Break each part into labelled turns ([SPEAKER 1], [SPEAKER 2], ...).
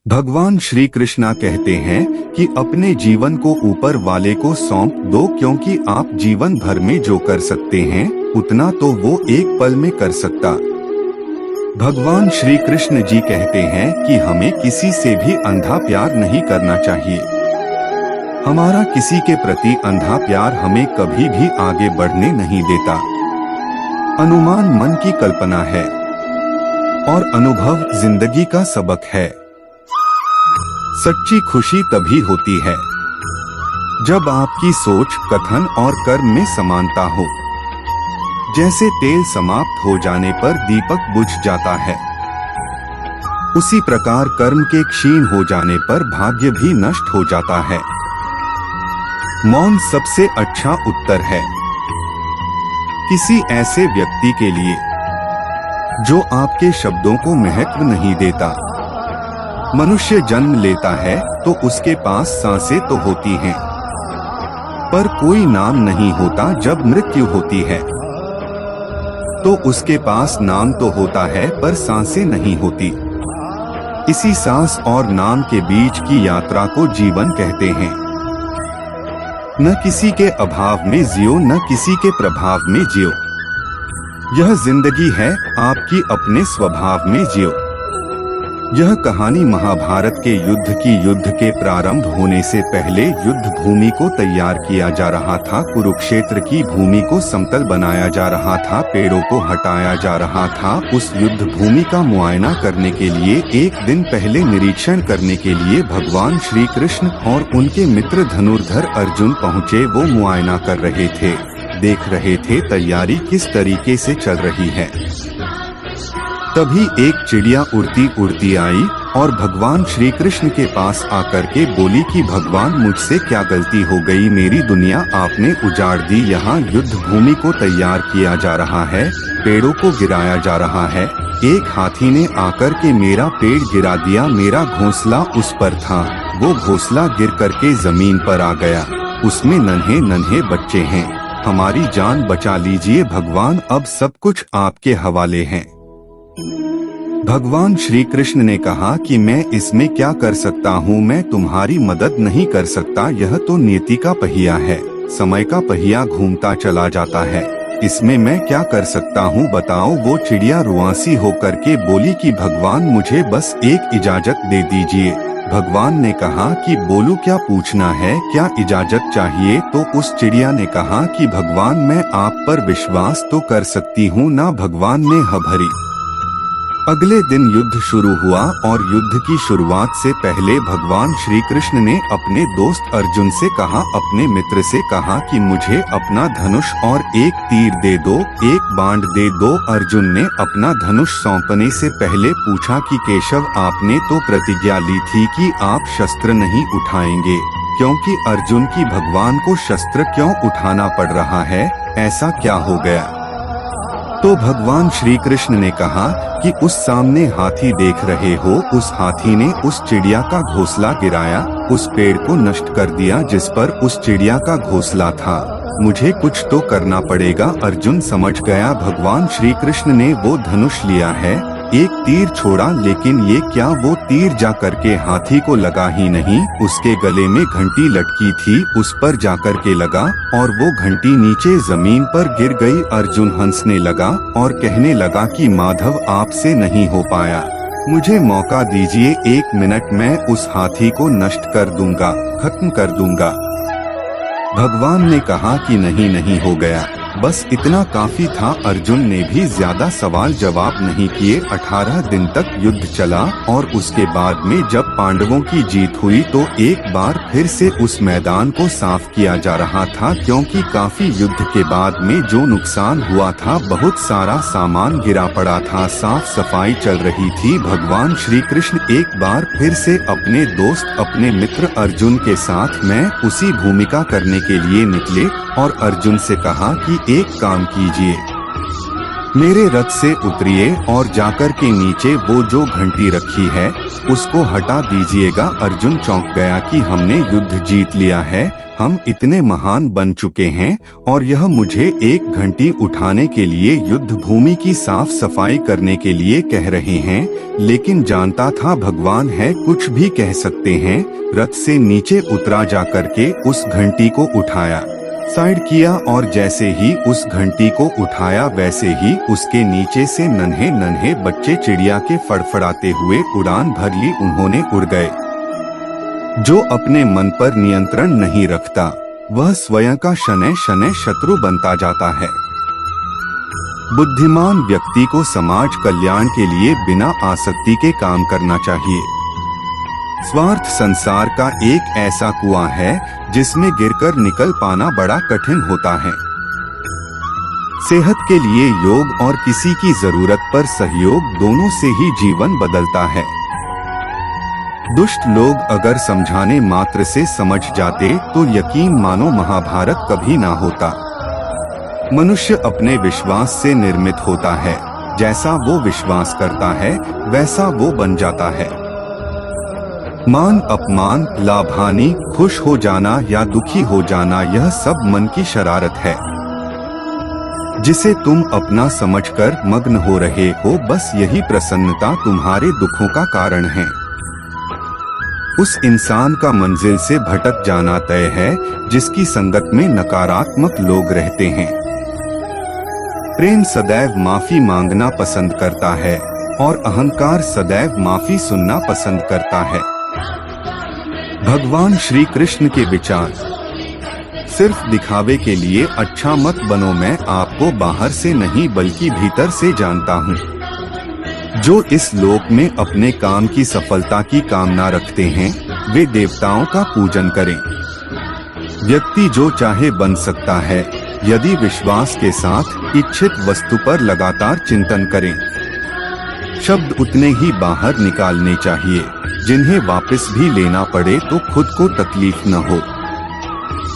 [SPEAKER 1] भगवान श्री कृष्णा कहते हैं कि अपने जीवन को ऊपर वाले को सौंप दो, क्योंकि आप जीवन भर में जो कर सकते हैं उतना तो वो एक पल में कर सकता। भगवान श्री कृष्ण जी कहते हैं कि हमें किसी से भी अंधा प्यार नहीं करना चाहिए। हमारा किसी के प्रति अंधा प्यार हमें कभी भी आगे बढ़ने नहीं देता। अनुमान मन की कल्पना है और अनुभव जिंदगी का सबक है। सच्ची खुशी तभी होती है जब आपकी सोच, कथन और कर्म में समानता हो। जैसे तेल समाप्त हो जाने पर दीपक बुझ जाता है, उसी प्रकार कर्म के क्षीण हो जाने पर भाग्य भी नष्ट हो जाता है। मौन सबसे अच्छा उत्तर है किसी ऐसे व्यक्ति के लिए जो आपके शब्दों को महत्व नहीं देता। मनुष्य जन्म लेता है तो उसके पास सांसें तो होती हैं, पर कोई नाम नहीं होता। जब मृत्यु होती है तो उसके पास नाम तो होता है पर सांसें नहीं होती। इसी सांस और नाम के बीच की यात्रा को जीवन कहते हैं। न किसी के अभाव में जियो, न किसी के प्रभाव में जियो। यह जिंदगी है, आपकी अपने स्वभाव में जियो। यह कहानी महाभारत के युद्ध के प्रारंभ होने से पहले युद्ध भूमि को तैयार किया जा रहा था। कुरुक्षेत्र की भूमि को समतल बनाया जा रहा था, पेड़ों को हटाया जा रहा था। उस युद्ध भूमि का मुआयना करने के लिए एक दिन पहले निरीक्षण करने के लिए भगवान श्री कृष्ण और उनके मित्र धनुर्धर अर्जुन पहुँचे। वो मुआयना कर रहे थे, देख रहे थे तैयारी किस तरीके से चल रही है। तभी एक चिड़िया उड़ती उड़ती आई और भगवान श्री कृष्ण के पास आकर के बोली कि भगवान, मुझसे क्या गलती हो गई? मेरी दुनिया आपने उजाड़ दी। यहाँ युद्ध भूमि को तैयार किया जा रहा है, पेड़ों को गिराया जा रहा है। एक हाथी ने आकर के मेरा पेड़ गिरा दिया। मेरा घोंसला उस पर था, वो घोंसला गिर करके जमीन पर आ गया। उसमें नन्हे नन्हे बच्चे हैं। हमारी जान बचा लीजिए भगवान, अब सब कुछ आपके हवाले है। भगवान श्री कृष्ण ने कहा कि मैं इसमें क्या कर सकता हूँ? मैं तुम्हारी मदद नहीं कर सकता। यह तो नियति का पहिया है, समय का पहिया घूमता चला जाता है। इसमें मैं क्या कर सकता हूँ बताओ? वो चिड़िया रुआंसी होकर के बोली कि भगवान, मुझे बस एक इजाजत दे दीजिए। भगवान ने कहा कि बोलो, क्या पूछना है, क्या इजाजत चाहिए? तो उस चिड़िया ने कहा कि भगवान, मैं आप पर विश्वास तो कर सकती हूँ ना? भगवान ने हाँ भरी। अगले दिन युद्ध शुरू हुआ और युद्ध की शुरुआत से पहले भगवान श्री कृष्ण ने अपने दोस्त अर्जुन से कहा, अपने मित्र से कहा कि मुझे अपना धनुष और एक तीर दे दो, एक बाण दे दो। अर्जुन ने अपना धनुष सौंपने से पहले पूछा कि केशव, आपने तो प्रतिज्ञा ली थी कि आप शस्त्र नहीं उठाएंगे, क्योंकि अर्जुन की भगवान को शस्त्र क्यों उठाना पड़ रहा है? ऐसा क्या हो गया? तो भगवान श्री कृष्ण ने कहा कि उस सामने हाथी देख रहे हो, उस हाथी ने उस चिड़िया का घोंसला गिराया, उस पेड़ को नष्ट कर दिया जिस पर उस चिड़िया का घोंसला था। मुझे कुछ तो करना पड़ेगा। अर्जुन समझ गया भगवान श्री कृष्ण ने वो धनुष लिया है, एक तीर छोड़ा, लेकिन ये क्या? वो तीर जा करके हाथी को लगा ही नहीं, उसके गले में घंटी लटकी थी, उस पर जाकर के लगा और वो घंटी नीचे जमीन पर गिर गई। अर्जुन हंसने लगा और कहने लगा कि माधव, आपसे नहीं हो पाया, मुझे मौका दीजिए, 1 मिनट, मैं उस हाथी को नष्ट कर दूंगा, खत्म कर दूंगा। भगवान ने कहा कि नहीं, नहीं हो गया, बस इतना काफी था। अर्जुन ने भी ज्यादा सवाल जवाब नहीं किए। 18 दिन तक युद्ध चला और उसके बाद में जब पांडवों की जीत हुई तो एक बार फिर से उस मैदान को साफ किया जा रहा था, क्योंकि काफी युद्ध के बाद में जो नुकसान हुआ था, बहुत सारा सामान गिरा पड़ा था, साफ सफाई चल रही थी। भगवान श्री कृष्ण एक बार फिर से अपने दोस्त, अपने मित्र अर्जुन के साथ में उसी भूमिका करने के लिए निकले और अर्जुन से कहा कि एक काम कीजिए, मेरे रथ से उतरिए और जाकर के नीचे वो जो घंटी रखी है उसको हटा दीजिएगा। अर्जुन चौंक गया कि हमने युद्ध जीत लिया है, हम इतने महान बन चुके हैं और यह मुझे एक घंटी उठाने के लिए युद्ध भूमि की साफ सफाई करने के लिए कह रहे हैं। लेकिन जानता था भगवान है, कुछ भी कह सकते हैं। रथ से नीचे उतरा जाकर के उस घंटी को उठाया, साइड किया और जैसे ही उस घंटी को उठाया वैसे ही उसके नीचे से नन्हे नन्हे बच्चे चिड़िया के फड़फड़ाते हुए उड़ान भर ली। उन्होंने उड़ गए। जो अपने मन पर नियंत्रण नहीं रखता वह स्वयं का शनै शनै शत्रु बनता जाता है। बुद्धिमान व्यक्ति को समाज कल्याण के लिए बिना आसक्ति के काम करना चाहिए। स्वार्थ संसार का एक ऐसा कुआं है जिसमें गिरकर निकल पाना बड़ा कठिन होता है। सेहत के लिए योग और किसी की जरूरत पर सहयोग, दोनों से ही जीवन बदलता है। दुष्ट लोग अगर समझाने मात्र से समझ जाते तो यकीन मानो महाभारत कभी ना होता। मनुष्य अपने विश्वास से निर्मित होता है, जैसा वो विश्वास करता है वैसा वो बन जाता है। मान अपमान, लाभ हानि, खुश हो जाना या दुखी हो जाना, यह सब मन की शरारत है जिसे तुम अपना समझकर मग्न हो रहे हो। बस यही प्रसन्नता तुम्हारे दुखों का कारण है। उस इंसान का मंजिल से भटक जाना तय है जिसकी संगत में नकारात्मक लोग रहते हैं। प्रेम सदैव माफी मांगना पसंद करता है और अहंकार सदैव माफी सुनना पसंद करता है। भगवान श्री कृष्ण के विचार, सिर्फ दिखावे के लिए अच्छा मत बनो, मैं आपको बाहर से नहीं बल्कि भीतर से जानता हूँ। जो इस लोक में अपने काम की सफलता की कामना रखते हैं वे देवताओं का पूजन करें। व्यक्ति जो चाहे बन सकता है यदि विश्वास के साथ इच्छित वस्तु पर लगातार चिंतन करें। शब्द उतने ही बाहर निकालने चाहिए जिन्हें वापस भी लेना पड़े तो खुद को तकलीफ न हो।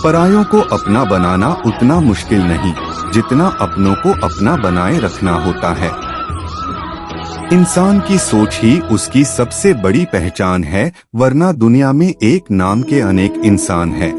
[SPEAKER 1] परायों को अपना बनाना उतना मुश्किल नहीं जितना अपनों को अपना बनाए रखना होता है। इंसान की सोच ही उसकी सबसे बड़ी पहचान है, वरना दुनिया में एक नाम के अनेक इंसान हैं।